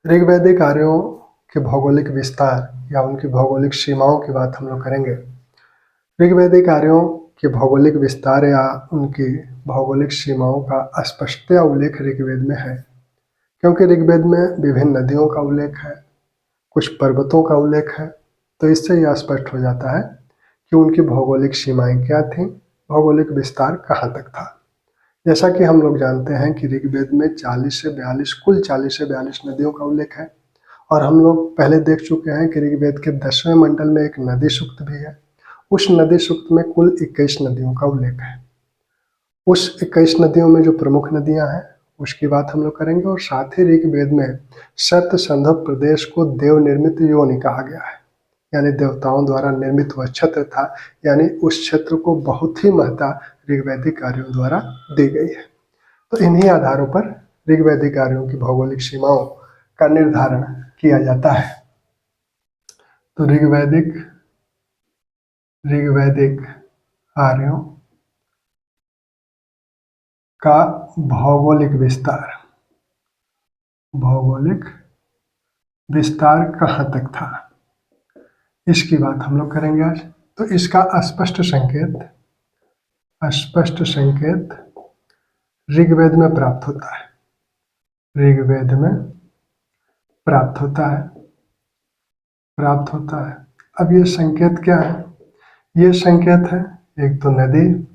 ऋग्वैदिक आर्यों के भौगोलिक विस्तार या उनकी भौगोलिक सीमाओं की बात हम लोग करेंगे। ऋग्वैदिक आर्यों के भौगोलिक विस्तार या उनकी भौगोलिक सीमाओं का स्पष्टतया उल्लेख ऋग्वेद में है, क्योंकि ऋग्वेद में विभिन्न नदियों का उल्लेख है, कुछ पर्वतों का उल्लेख है। तो इससे यह स्पष्ट हो जाता है कि उनकी भौगोलिक सीमाएं क्या थीं, भौगोलिक विस्तार कहाँ तक था। जैसा कि हम लोग जानते हैं कि ऋग्वेद में 40 से 42 नदियों का उल्लेख है, और हम लोग पहले देख चुके हैं कि ऋग्वेद के 10वें मंडल में एक नदी सूक्त भी है। उस नदी सूक्त में कुल 21 नदियों का उल्लेख है। उस 21 नदियों में जो प्रमुख नदियां हैं उसकी बात हम लोग करेंगे, और साथ ही ऋग्वेद में सप्तसंधव प्रदेश को देव निर्मित योनि कहा गया है, यानी देवताओं द्वारा निर्मित वह क्षेत्र था, यानी उस क्षेत्र को बहुत ही महत्ता ऋग्वैदिक कार्यों द्वारा दी गई है। तो इन्हीं आधारों पर ऋग्वैदिक कार्यों की भौगोलिक सीमाओं का निर्धारण किया जाता है। तो ऋग्वैदिक आर्यों का भौगोलिक विस्तार कहाँ तक था, इसकी बात हम लोग करेंगे आज। तो इसका स्पष्ट संकेत ऋग्वेद में प्राप्त होता है। अब ये संकेत क्या है? ये संकेत है एक तो नदी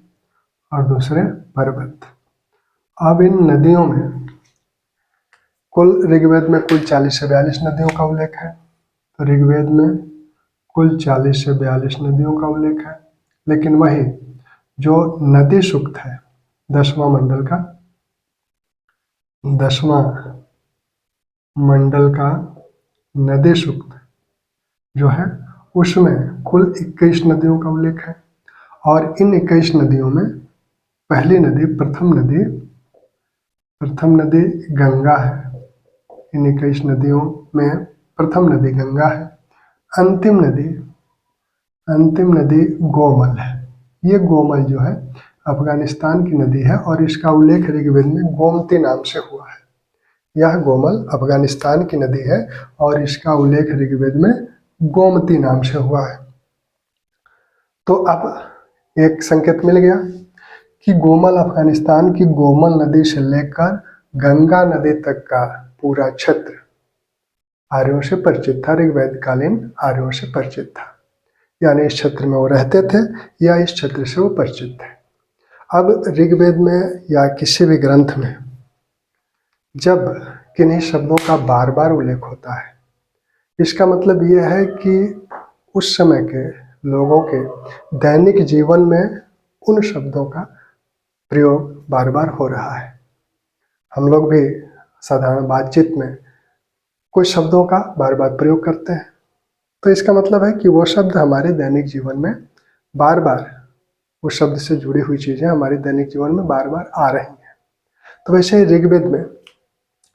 और दूसरे पर्वत। अब इन नदियों में ऋग्वेद में कुल 40 से 42 नदियों का उल्लेख है। तो ऋग्वेद में कुल 40 से 42 नदियों का उल्लेख है, लेकिन वही जो नदी सूक्त है 10वां मंडल का नदी सूक्त जो है उसमें कुल 21 नदियों का उल्लेख है। और इन 21 नदियों में पहली नदी प्रथम नदी गंगा है। इन 21 नदियों में प्रथम नदी गंगा है। अंतिम नदी गोमल है। ये गोमल जो है अफगानिस्तान की नदी है, और इसका उल्लेख ऋग्वेद में गोमती नाम से हुआ है। यह गोमल अफगानिस्तान की नदी है और इसका उल्लेख ऋग्वेद में गोमती नाम से हुआ है। तो अब एक संकेत मिल गया कि गोमल अफगानिस्तान की गोमल नदी से लेकर गंगा नदी तक का पूरा क्षेत्र आर्यों से परिचित था, ऋग्वैदकालीन आर्यों से परिचित था, यानी इस क्षेत्र में वो रहते थे या इस क्षेत्र से वो परिचित थे। अब ऋग्वेद में या किसी भी ग्रंथ में जब किन्हीं शब्दों का बार बार उल्लेख होता है, इसका मतलब यह है कि उस समय के लोगों के दैनिक जीवन में उन शब्दों का प्रयोग बार बार हो रहा है। हम लोग भी साधारण बातचीत में कुछ शब्दों का बार बार प्रयोग करते हैं, तो इसका मतलब है कि वो शब्द हमारे दैनिक जीवन में बार बार, उस शब्द से जुड़ी हुई चीज़ें हमारे दैनिक जीवन में बार बार आ रही हैं। तो वैसे ही ऋग्वेद में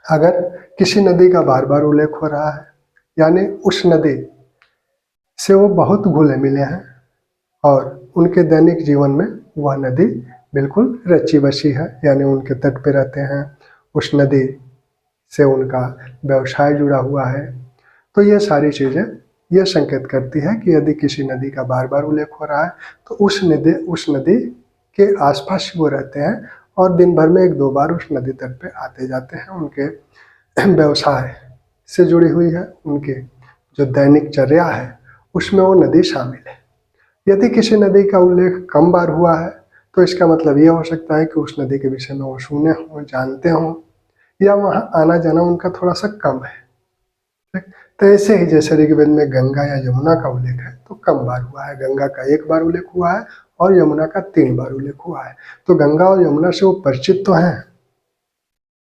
अगर किसी नदी का बार बार उल्लेख हो रहा है, यानी उस नदी से वो बहुत घुले मिले हैं और उनके दैनिक जीवन में वह नदी बिल्कुल रची बसी है, यानी उनके तट पे रहते हैं, उस नदी से उनका व्यवसाय जुड़ा हुआ है। तो ये सारी चीज़ें ये संकेत करती है कि यदि किसी नदी का बार बार उल्लेख हो रहा है तो उस नदी के आसपास वो रहते हैं और दिन भर में 1-2 बार उस नदी तट पे आते जाते हैं। उनके व्यवसाय से जुड़ी हुई है, उनके जो दैनिक चर्या है उसमें वो नदी शामिल है। यदि किसी नदी का उल्लेख कम बार हुआ है तो इसका मतलब ये हो सकता है कि उस नदी के विषय में वो सुने हों, जानते हों, या वहाँ आना जाना उनका थोड़ा सा कम है। तो ऐसे ही जैसे ऋग्वेद में गंगा या यमुना का उल्लेख है तो कम बार हुआ है, गंगा का 1 बार उल्लेख हुआ है और यमुना का 3 बार उल्लेख हुआ है। तो गंगा और यमुना से वो परिचित तो हैं,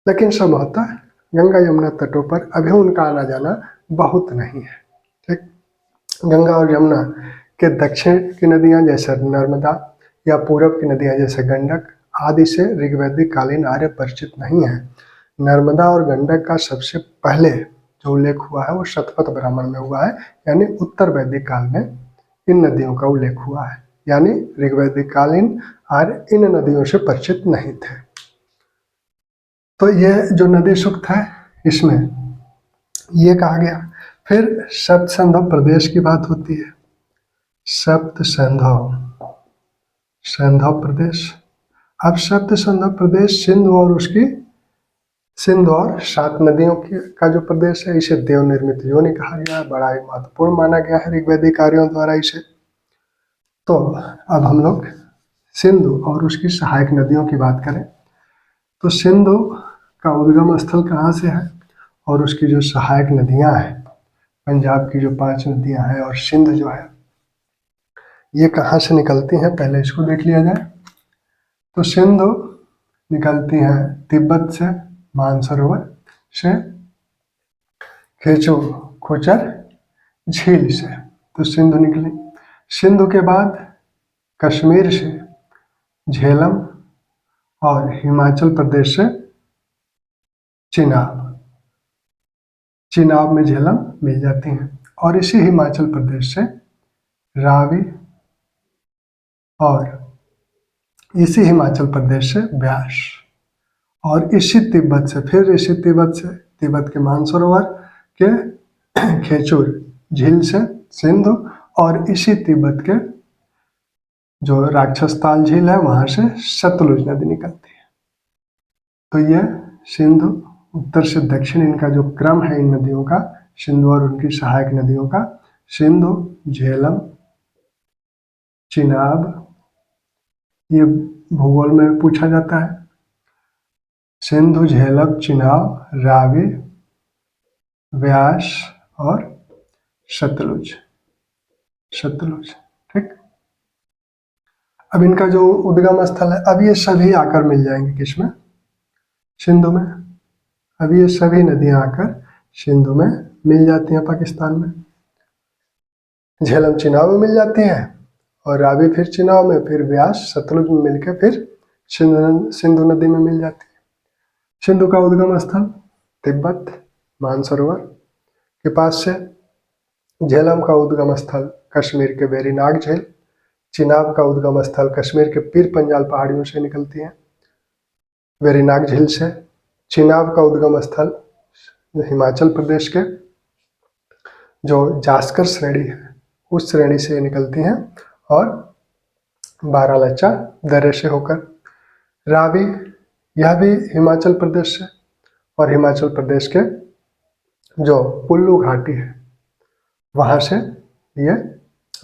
लेकिन संभवतः गंगा यमुना तटों पर अभी उनका आना जाना बहुत नहीं है। ठीक, गंगा और यमुना के दक्षिण की नदियाँ जैसे नर्मदा या पूरब की नदियाँ जैसे गंडक आदि से ऋग्वैदिक कालीन आर्य परिचित नहीं है। नर्मदा और गंडक का सबसे पहले जो उल्लेख हुआ है वो शतपथ ब्राह्मण में हुआ है, यानी उत्तर वैदिक काल में इन नदियों का उल्लेख हुआ है, यानी ऋग्वैदिक कालीन आर्य इन नदियों से परिचित नहीं थे। तो ये जो नदी सूक्त है इसमें ये कहा गया। फिर सप्त संधव प्रदेश की बात होती है। सप्त संधव संधव प्रदेश। अब सप्त संधव प्रदेश सिंध और 7 नदियों का जो प्रदेश है, इसे देव निर्मित योनि कहा गया है। बड़ा ही महत्वपूर्ण माना गया है ऋग्वैदिक कार्यों द्वारा इसे। तो अब हम लोग सिंधु और उसकी सहायक नदियों की बात करें तो सिंधु का उद्गम स्थल कहाँ से है और उसकी जो सहायक नदियां हैं, पंजाब की जो 5 नदियां हैं और सिंध जो है, ये कहाँ से निकलती हैं, पहले इसको देख लिया जाए। तो सिंधु निकलती हैं तिब्बत से, मानसरोवर से, खेचू खोचर झील से। तो सिंधु निकली। सिंधु के बाद कश्मीर से झेलम और हिमाचल प्रदेश से चिनाब। चिनाब में झेलम मिल जाती हैं और इसी हिमाचल प्रदेश से रावी और इसी हिमाचल प्रदेश से ब्यास और इसी तिब्बत से, फिर इसी तिब्बत के मानसरोवर के खेचूर झील से सिंधु और इसी तिब्बत के जो राक्षसताल झील है वहां से सतलुज नदी निकलती है। तो ये सिंधु उत्तर से दक्षिण इनका जो क्रम है इन नदियों का, सिंधु और उनकी सहायक नदियों का, सिंधु, झेलम, चिनाब, ये भूगोल में पूछा जाता है। सिंधु, झेलम, चिनाब, रावी, व्यास और सतलुज। ठीक। अब इनका जो उद्गम स्थल है, अब ये सभी आकर मिल जाएंगे किसमें, सिंधु में। अब ये सभी नदियां आकर सिंधु में मिल जाती हैं पाकिस्तान में। झेलम चिनाब में मिल जाती हैं और रावी फिर चिनाब में, फिर व्यास सतलुज में मिलकर फिर सिंधु नदी में मिल जाती है। सिंधु का उद्गम स्थल तिब्बत मानसरोवर के पास से। झेलम का उद्गम स्थल कश्मीर के वेरीनाग झील। चिनाब का उद्गम स्थल कश्मीर के पीर पंजाल पहाड़ियों से निकलती है, वेरीनाग झील से। चिनाब का उद्गम स्थल हिमाचल प्रदेश के जो जास्कर श्रेणी है उस श्रेणी से निकलती हैं और बारालाचा दर्रे से होकर। रावी, यह भी हिमाचल प्रदेश से, और हिमाचल प्रदेश के जो कुल्लू घाटी है वहाँ से ये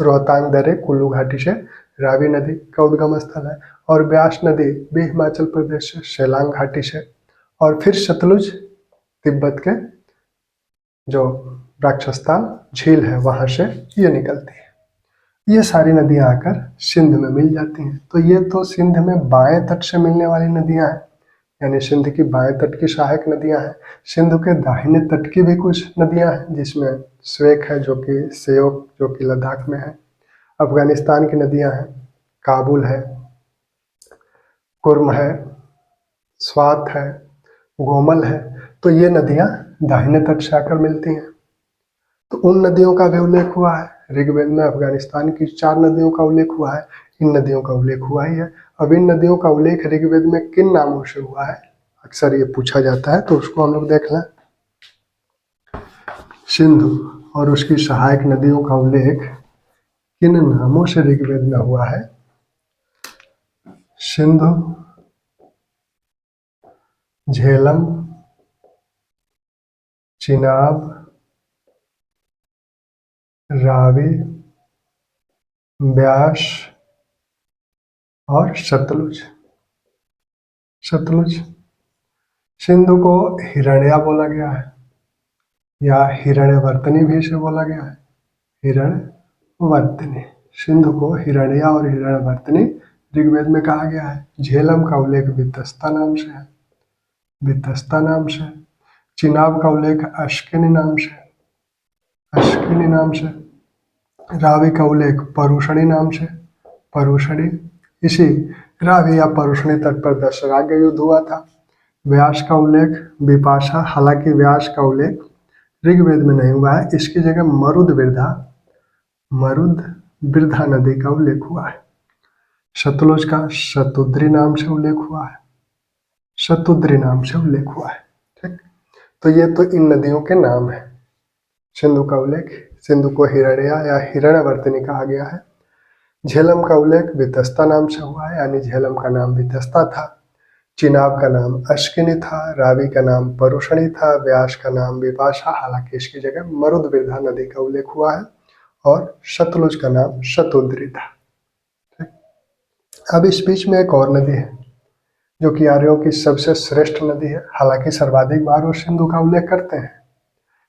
रोहतांग दर्रे कुल्लू घाटी से रावी नदी का उद्गम स्थल है। और ब्यास नदी भी हिमाचल प्रदेश से, शेलांग घाटी से। और फिर सतलुज तिब्बत के जो राक्षसताल झील है वहाँ से ये निकलती है। ये सारी नदियाँ आकर सिंध में मिल जाती हैं। तो ये तो सिंध में बाएं तट से मिलने वाली नदियाँ हैं, यानी सिंध की बाएं तट की सहायक नदियाँ हैं। सिंध के दाहिने तट की भी कुछ नदियाँ हैं जिसमें स्वेक है जो कि सेयोक जो कि लद्दाख में है। अफगानिस्तान की नदियाँ हैं, काबुल है, कुर्म है, स्वात है, गोमल है। तो ये नदियाँ दाहिने तट से आकर मिलती हैं। तो उन नदियों का भी उल्लेख हुआ है ऋग्वेद में। अफगानिस्तान की 4 नदियों का उल्लेख हुआ है, इन नदियों का उल्लेख हुआ ही है। अब इन नदियों का उल्लेख ऋग्वेद में किन नामों से हुआ है, अक्सर ये पूछा जाता है, तो उसको हम लोग देख लें। सिंधु और उसकी सहायक नदियों का उल्लेख किन नामों से ऋग्वेद में हुआ है? सिंधु, झेलम, चिनाब, रावी, ब्यास और सतलुज। सिंधु को हिरण्या बोला गया है या हिरण्यवर्तनी भी इसे बोला गया है, हिरण्यवर्तनी। सिंधु को हिरण्या और हिरण्यवर्तनी ऋग्वेद में कहा गया है। झेलम का उल्लेख वितस्ता नाम से। चिनाब का उल्लेख अश्किनी नाम से। रावी का उल्लेख परुषणी नाम से, इसी रावी या परुषणी तट पर दशराग्य युद्ध हुआ था। व्यास का उल्लेख विपाशा, हालांकि व्यास का उल्लेख ऋग्वेद में नहीं हुआ है, इसकी जगह मरुद वृद्धा नदी का उल्लेख हुआ है। सतलुज का शतुद्री नाम से उल्लेख हुआ है, ठीक। तो ये तो इन नदियों के नाम है। सिंधु का उल्लेख, सिंधु को हिरण्या या हिरण्यवर्तनी कहा गया है। झेलम का उल्लेख वितस्ता नाम से हुआ है, यानी झेलम का नाम वितस्ता था। चिनाब का नाम अश्किनी था। रावी का नाम परुषणी था। व्यास का नाम विपाशा, हालांकि इसकी जगह मरुदबिरधा नदी का उल्लेख हुआ है। और सतलुज का नाम शतुद्री था। अब इस बीच में एक और नदी है जो कि आर्यों की सबसे श्रेष्ठ नदी है। हालांकि सर्वाधिक बार वो सिंधु का उल्लेख करते हैं,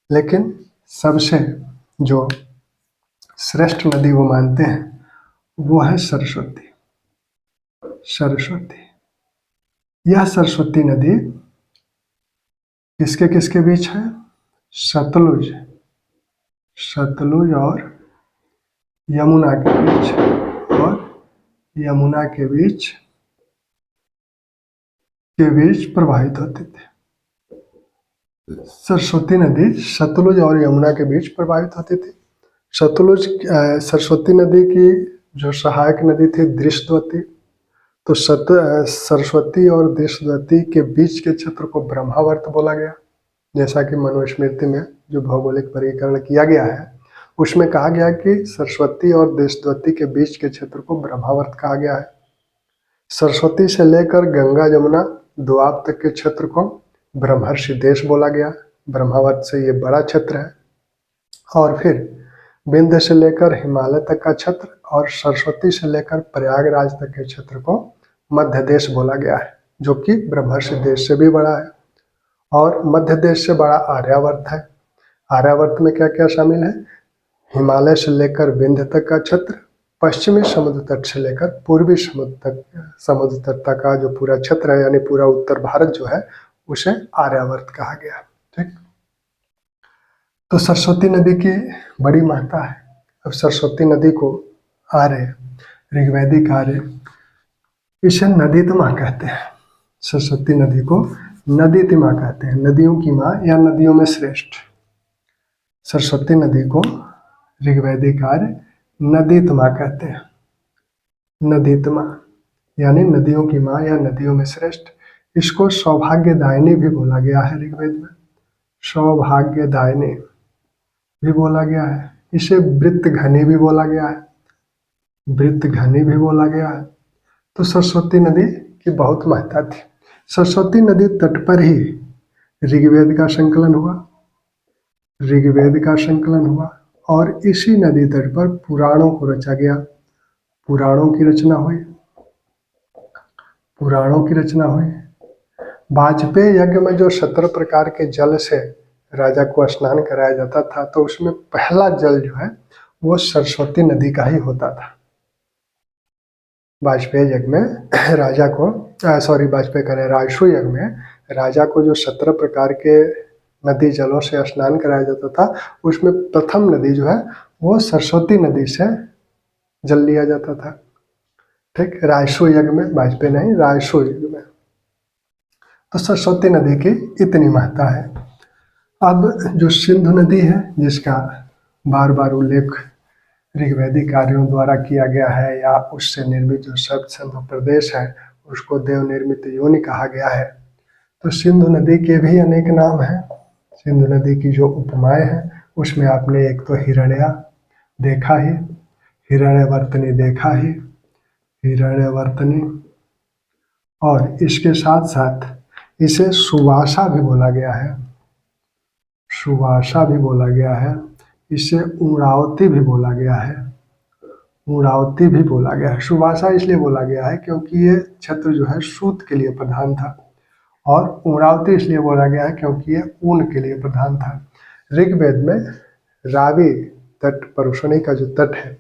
लेकिन सबसे जो श्रेष्ठ नदी वो मानते हैं वो है सरस्वती। सरस्वती, यह सरस्वती नदी किसके किसके बीच है? सतलुज, सतलुज और यमुना के बीच, और यमुना के बीच प्रवाहित होती थी। सरस्वती नदी सतलुज और यमुना के बीच प्रवाहित होती थी। सतलुज सरस्वती नदी की जो सहायक नदी थी दृष्टवती, तो सरस्वती और दृष्टवती के बीच के क्षेत्र को ब्रह्मावर्त बोला गया। जैसा कि मनुस्मृति में जो भौगोलिक वर्गीकरण किया गया है उसमें कहा गया कि सरस्वती और दृष्टवती के बीच के क्षेत्र को ब्रह्मावर्त कहा गया है। सरस्वती से लेकर गंगा जमुना दोआब तक के क्षेत्र को ब्रह्मर्षि देश बोला गया। ब्रह्मावर्त से ये बड़ा क्षेत्र है। और फिर विंध्य से लेकर हिमालय तक का क्षेत्र और सरस्वती से लेकर प्रयागराज तक के क्षेत्र को मध्य देश बोला गया है, जो कि ब्रह्मर्षि देश से भी बड़ा है। और मध्य देश से बड़ा आर्यावर्त है। आर्यावर्त में क्या क्या शामिल है? हिमालय से लेकर विंध्य तक का क्षेत्र, पश्चिमी समुद्र तट से लेकर पूर्वी समुद्र तट तक का जो पूरा क्षेत्र है, यानी पूरा उत्तर भारत जो है उसे आर्यावर्त कहा गया। ठीक, तो सरस्वती नदी की बड़ी महत्ता है। अब सरस्वती नदी को आर्य, ऋग्वैदिक आर्य इसे नदीतमा कहते हैं। सरस्वती नदी को नदीतमा कहते हैं, नदियों की माँ या नदियों में श्रेष्ठ। सरस्वती नदी को ऋग्वैदिक आर्य नदीतमा कहते हैं। नदीतमा यानी नदियों की माँ या नदियों में श्रेष्ठ। इसको सौभाग्यदायिनी भी बोला गया है ऋग्वेद में, सौभाग्यदायिनी भी बोला गया है। इसे वृत्त घनी भी बोला गया है, वृत्त घनी भी बोला गया है। तो सरस्वती नदी की बहुत महत्ता थी। सरस्वती नदी तट पर ही ऋग्वेद का संकलन हुआ, ऋग्वेद का संकलन हुआ, और इसी नदी तट पर पुराणों को रचा गया। पुराणों की रचना हुई, पुराणों की रचना हुई। वाजपेयी यज्ञ में जो 17 प्रकार के जल से राजा को स्नान कराया जाता था, तो उसमें पहला जल जो है वो सरस्वती नदी का ही होता था। वाजपेयी यज्ञ में राजा को वाजपेयी कह रहे राजसूय यज्ञ में राजा को जो 17 प्रकार के नदी जलों से स्नान कराया जाता था, उसमें प्रथम नदी जो है वो सरस्वती नदी से जल लिया जाता था। ठीक, राजसूय यज्ञ में, वाजपेयी नहीं, राजसूय यज्ञ में। तो सरस्वती नदी की इतनी महत्ता है। अब जो सिंधु नदी है, जिसका बार बार उल्लेख ऋग्वैदिक कार्यों द्वारा किया गया है, या उससे निर्मित जो सप्त सिंधु प्रदेश है उसको देव निर्मित योनि कहा गया है। तो सिंधु नदी के भी अनेक नाम हैं। सिंधु नदी की जो उपमाएं हैं उसमें आपने एक तो हिरण्या देखा ही, हिरण्यवर्तनी देखा ही, हिरण्यवर्तनी, और इसके साथ साथ इसे सुवासा भी बोला गया है, सुवासा भी बोला गया है। इसे उड़ावती भी बोला गया है, उड़ावती भी बोला गया है। सुवासा इसलिए बोला गया है क्योंकि ये क्षेत्र जो है सूत के लिए प्रधान था, और उड़ावती इसलिए बोला गया है क्योंकि ये ऊन के लिए प्रधान था। ऋग्वेद में रावी तट, परुषणी का जो तट है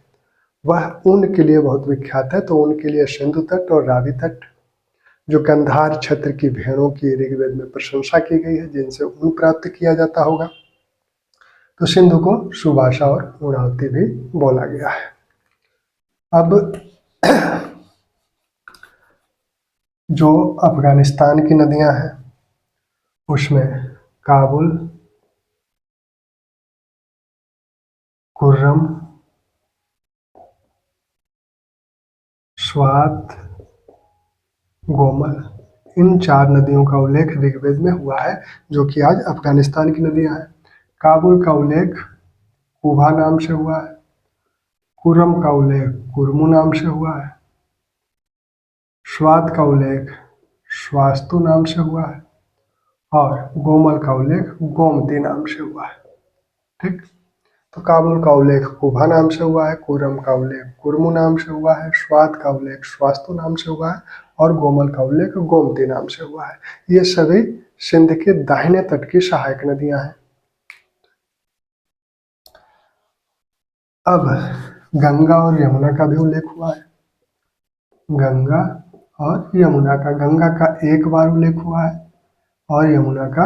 वह ऊन के लिए बहुत विख्यात है। तो ऊन के लिए सिंधु तट और रावी तट, जो गंधार क्षेत्र की भेड़ों की ऋग्वेद में प्रशंसा की गई है, जिनसे ऊन प्राप्त किया जाता होगा। तो सिंधु को सुवासा और उड़ावती भी बोला गया है। अब जो अफगानिस्तान की नदियां हैं उसमें काबुल, कुर्रम, स्वात, गोमल, इन 4 नदियों का उल्लेख ऋग्वेद में हुआ है, जो कि आज अफगानिस्तान की नदियां हैं। काबुल का उल्लेख कुभा नाम से हुआ है, कुरम का उल्लेख कुर्मु नाम से हुआ है, स्वात का उल्लेख स्वास्तु नाम से हुआ है और गोमल का उल्लेख गोमती नाम से हुआ है। ठीक, तो काबुल का उल्लेख कुभा नाम से हुआ है, कुरम का उल्लेख कुर्मु नाम से हुआ है, स्वात का उल्लेख स्वास्तु नाम से हुआ है और गोमल का उल्लेख गोमती नाम से हुआ है। ये सभी सिंध के दाहिने तट की सहायक नदियां हैं। अब गंगा और यमुना का भी उल्लेख हुआ है। गंगा और यमुना का, गंगा का 1 बार उल्लेख हुआ है और यमुना का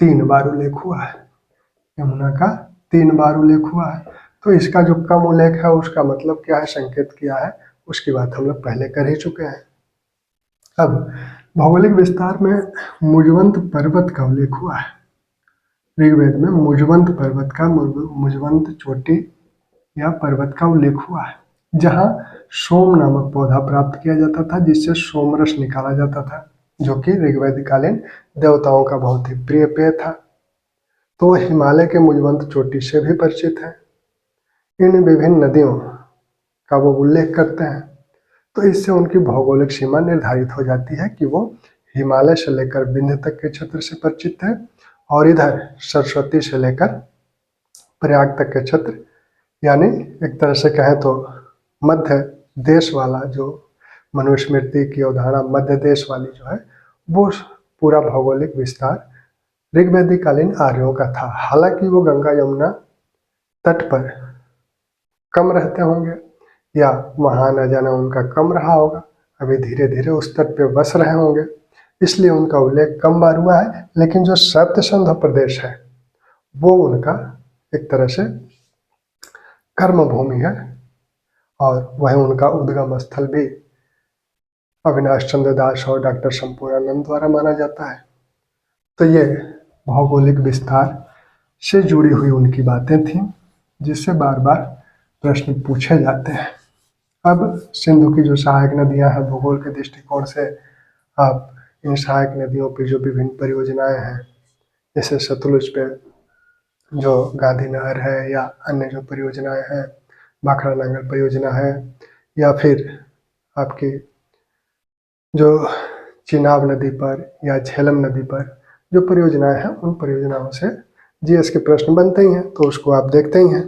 3 बार उल्लेख हुआ है। यमुना का 3 बार उल्लेख हुआ है। तो इसका जो कम उल्लेख है उसका मतलब क्या है, संकेत क्या है, उसकी बात हम लोग पहले कर ही चुके हैं। अब भौगोलिक विस्तार में मुजवंत पर्वत का उल्लेख हुआ है। ऋग्वेद में मुजवंत पर्वत का, मुजवंत चोटी या पर्वत का उल्लेख हुआ है, जहाँ सोम नामक पौधा प्राप्त किया जाता था जिससे सोमरस निकाला जाता था, जो कि ऋग्वेदकालीन देवताओं का बहुत ही प्रिय पेय था। तो हिमालय के मुजवंत चोटी से भी परिचित है। इन विभिन्न नदियों का वो उल्लेख करते हैं, तो इससे उनकी भौगोलिक सीमा निर्धारित हो जाती है कि वो हिमालय से लेकर विंध्य तक के क्षेत्र से परिचित है और इधर सरस्वती से लेकर प्रयाग तक के क्षेत्र, यानी एक तरह से कहें तो मध्य देश वाला, जो मनुस्मृति की अवधारणा मध्य देश वाली जो है, वो पूरा भौगोलिक विस्तार ऋग्वेदिकालीन आर्यों का था। हालांकि वो गंगा यमुना तट पर कम रहते होंगे या वहाँ न जाना उनका कम रहा होगा, अभी धीरे धीरे उस तट पे बस रहे होंगे, इसलिए उनका उल्लेख कम बार हुआ है। लेकिन जो सप्तसिंधु प्रदेश है वो उनका एक तरह से कर्म भूमि है और वह उनका उद्गम स्थल भी अविनाश चंद्र दास और डॉक्टर संपूर्णानंद द्वारा माना जाता है। तो ये भौगोलिक विस्तार से जुड़ी हुई उनकी बातें थीं, जिससे बार बार प्रश्न पूछे जाते हैं। अब सिंधु की जो सहायक नदियां हैं, भूगोल के दृष्टिकोण से आप इन सहायक नदियों पर जो विभिन्न परियोजनाएं हैं, जैसे सतलुज पे जो गांधी नहर है या अन्य जो परियोजनाएं हैं, भाखड़ा नांगल परियोजना है, या फिर आपकी जो चिनाब नदी पर या झेलम नदी पर जो परियोजनाएं हैं, उन परियोजनाओं से जीएस के प्रश्न बनते ही हैं, तो उसको आप देखते ही हैं।